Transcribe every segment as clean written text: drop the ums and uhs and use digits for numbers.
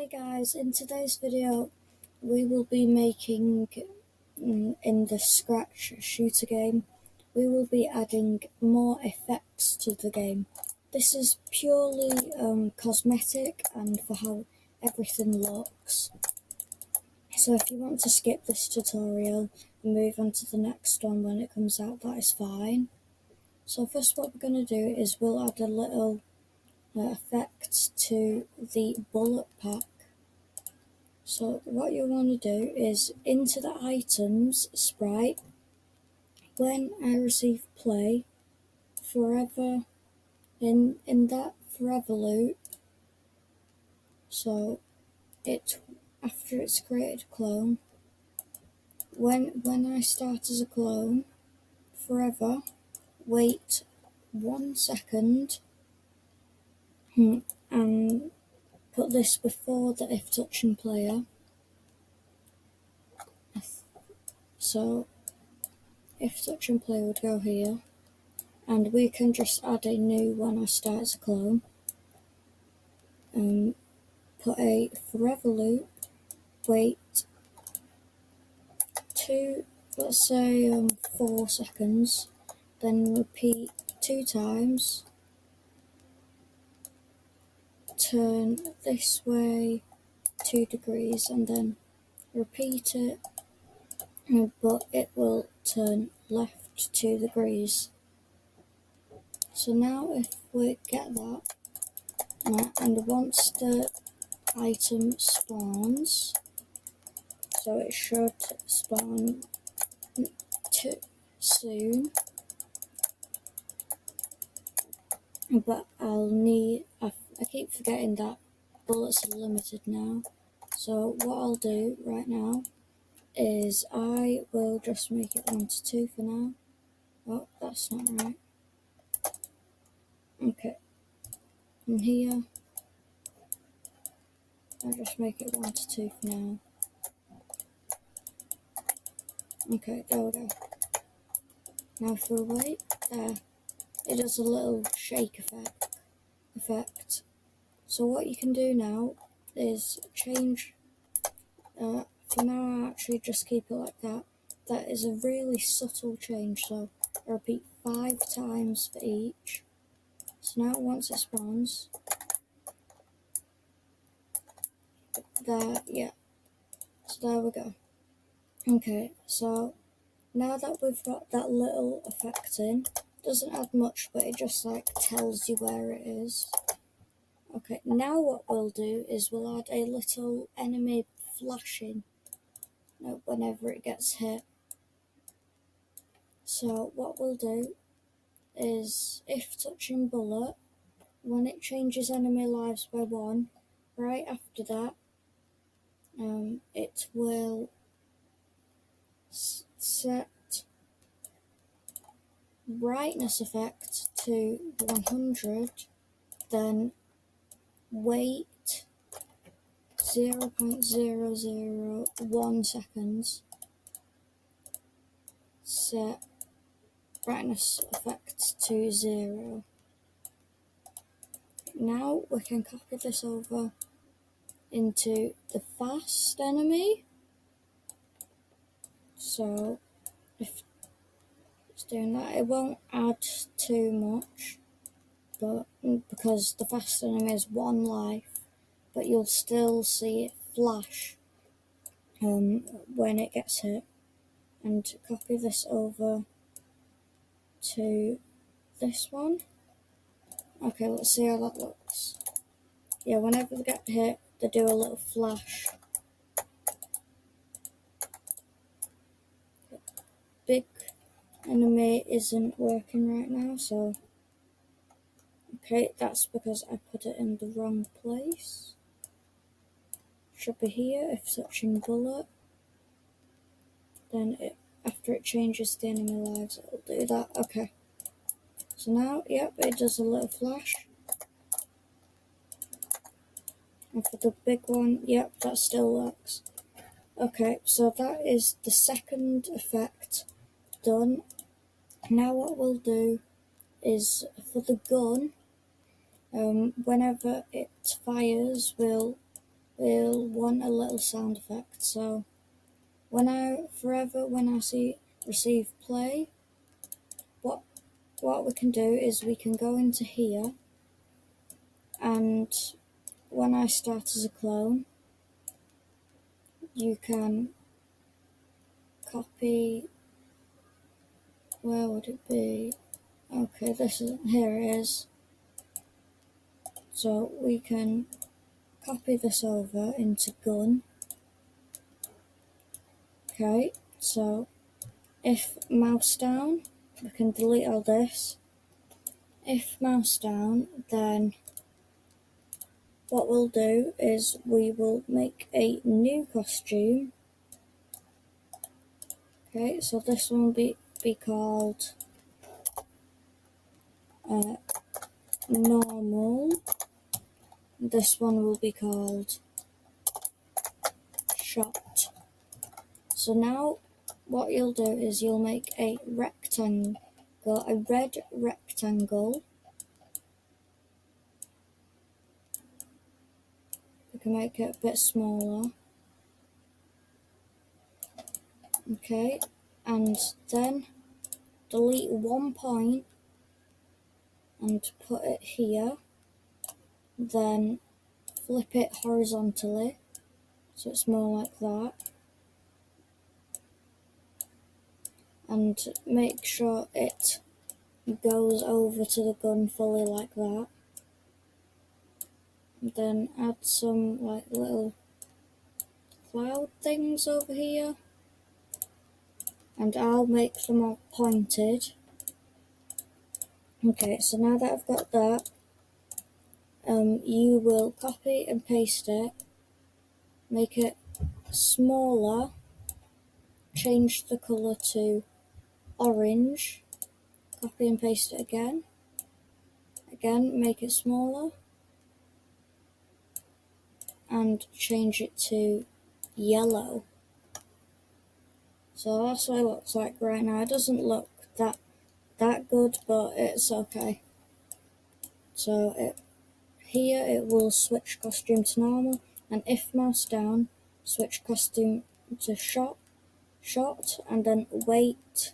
Hey guys, in today's video we will be making, in the Scratch shooter game, we will be adding more effects to the game. This is purely cosmetic and for how everything looks. So if you want to skip this tutorial and move on to the next one when it comes out, that is fine. So first what we're going to do is we'll add a little effect to the bullet pack. So what you want to do is into the items sprite, when I receive play, forever, in that forever loop, so it after it's created a clone, when I start as a clone, forever, wait 1 second, and put this before the if touching player. So if touching player would go here, and we can just add a new when I start as a clone. Put a forever loop, wait let's say 4 seconds, then repeat 2 times, turn this way 2 degrees, and then repeat it, but it will turn left 2 degrees. So now if we get that, and once the item spawns, so it should spawn soon, but I keep forgetting that bullets are limited now. So what I'll do right now is I will just make it 1 to 2 for now. Oh, that's not right. Okay, and here I'll just make it 1 to 2 for now. Okay, there we go. Now if we wait, there, it does a little shake effect. So what you can do now is change, for now I actually just keep it like that. That is a really subtle change, so I repeat 5 times for each. So now once it spawns, there, yeah, so there we go. Okay, so now that we've got that little effect in, doesn't add much, but it just like tells you where it is. Okay, now what we'll do is we'll add a little enemy flashing whenever it gets hit. So what we'll do is if touching bullet, when it changes enemy lives by 1, right after that, it will set brightness effect to 100, then wait 0.001 seconds, set brightness effect to 0. Now we can copy this over into the fast enemy. So if it's doing that, it won't add too much, but because the fast enemy is 1 life, but you'll still see it flash when it gets hit. And copy this over to this one. Okay, let's see how that looks. Yeah, whenever they get hit, they do a little flash. Big enemy isn't working right now, so okay, that's because I put it in the wrong place. Should be here if touching bullet. Then after it changes the enemy lives, it'll do that. Okay. So now, yep, it does a little flash. And for the big one, yep, that still works. Okay, so that is the second effect done. Now what we'll do is for the gun, whenever it fires, we'll we'll want a little sound effect. So when I see receive play, what we can do is we can go into here, and when I start as a clone, you can copy. Where would it be? Okay, here it is. So we can copy this over into gun. Okay, so if mouse down, we can delete all this. If mouse down, then what we'll do is we will make a new costume. Okay, so this one will be called normal. This one will be called shot. So now what you'll do is you'll make a rectangle, a red rectangle. We can make it a bit smaller. Okay, and then delete one point and put it here. Then flip it horizontally so it's more like that. And make sure it goes over to the gun fully like that. And then add some like little cloud things over here. And I'll make them all pointed. Okay, so now that I've got that, you will copy and paste it, make it smaller, change the colour to orange, copy and paste it again, make it smaller, and change it to yellow. So that's what it looks like right now. It doesn't look that good, but it's okay. So here it will switch costume to normal, and if mouse down, switch costume to shot, and then wait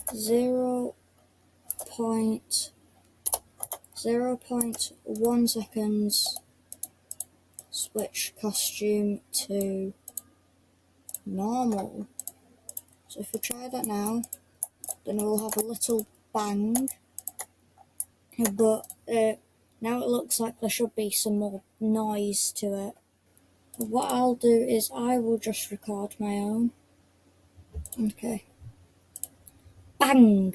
0.1 seconds, switch costume to normal. So if we try that now, then it will have a little bang, but now it looks like there should be some more noise to it. What I'll do is I will just record my own. Okay. Bang!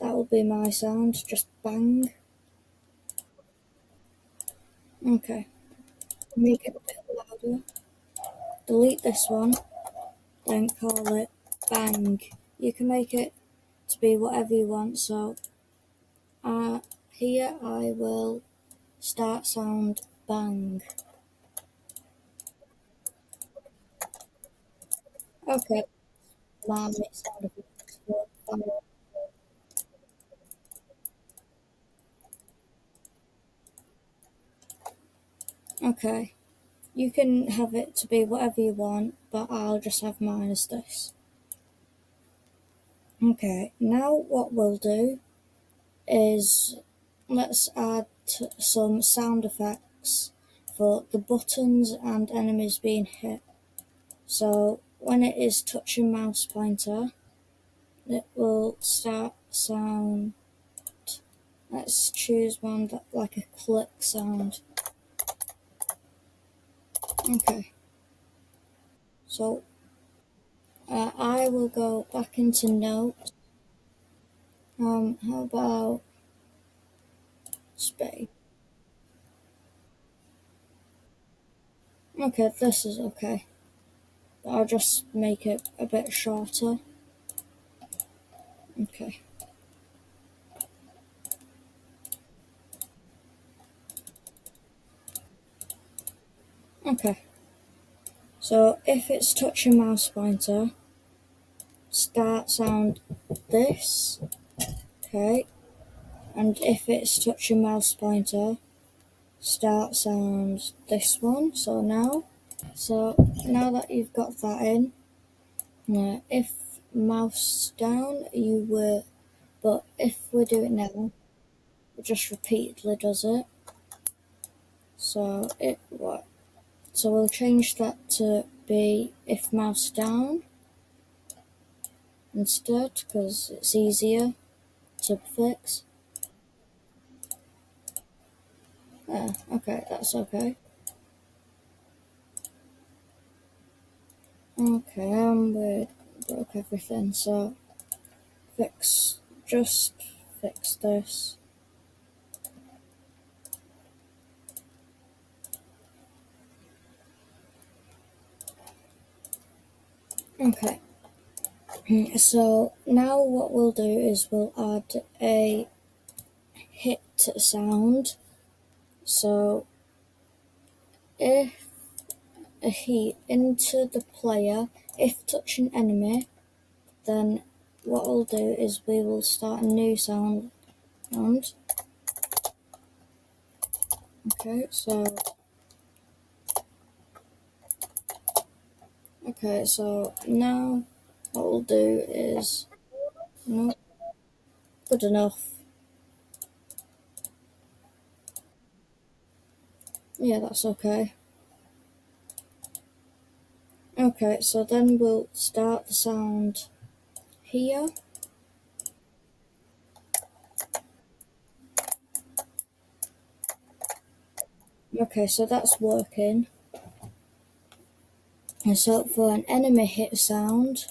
That will be my sound, just bang. Okay. Make it a bit louder. Delete this one, then call it bang. You can make it to be whatever you want, so here I will start sound bang. Okay, my sound effects will fire. Okay, you can have it to be whatever you want, but I'll just have mine as this. Okay, now what we'll do is let's add some sound effects for the buttons and enemies being hit. So when it is touching mouse pointer, it will start sound. Let's choose one that like a click sound. Okay, so I will go back into notes. How about space? Okay, this is okay. I'll just make it a bit shorter. Okay. Okay. So if it's touching mouse pointer, start sound this. Okay. And if it's touching mouse pointer, start sound this one. So now that you've got that in, if mouse down, you were, but if we do it now, it just repeatedly does it. So what? So we'll change that to be if mouse down instead, because it's easier to fix. Okay, that's okay. Okay, we broke everything, so just fix this. Okay, so now what we'll do is we'll add a hit sound. So if a hit into the player, if touching enemy, then what we'll do is we will start a new sound. Okay, so now what we'll do is no, good enough. Yeah, that's okay. Okay, so then we'll start the sound here. Okay, so that's working. And so for an enemy hit sound,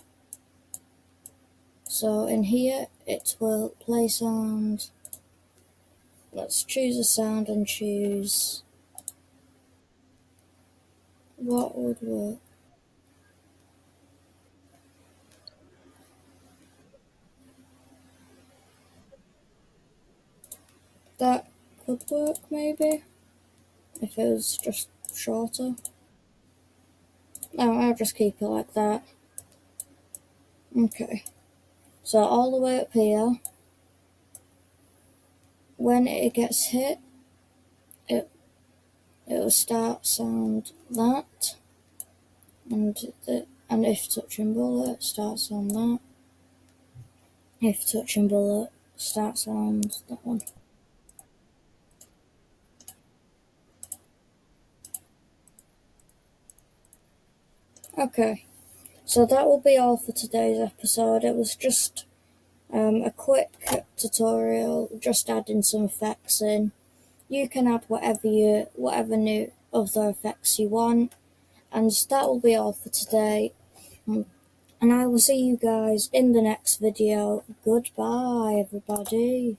so in here it will play sound. Let's choose a sound and choose what would work. That could work maybe, if it was just shorter. No, I'll just keep it like that. Okay, so all the way up here, when it gets hit, it will start sound that, and if touching bullet starts on that, if touching bullet starts on that one. Okay, so that will be all for today's episode. It was just a quick tutorial, just adding some effects in. You can add whatever new other effects you want, and that will be all for today. And I will see you guys in the next video. Goodbye, everybody.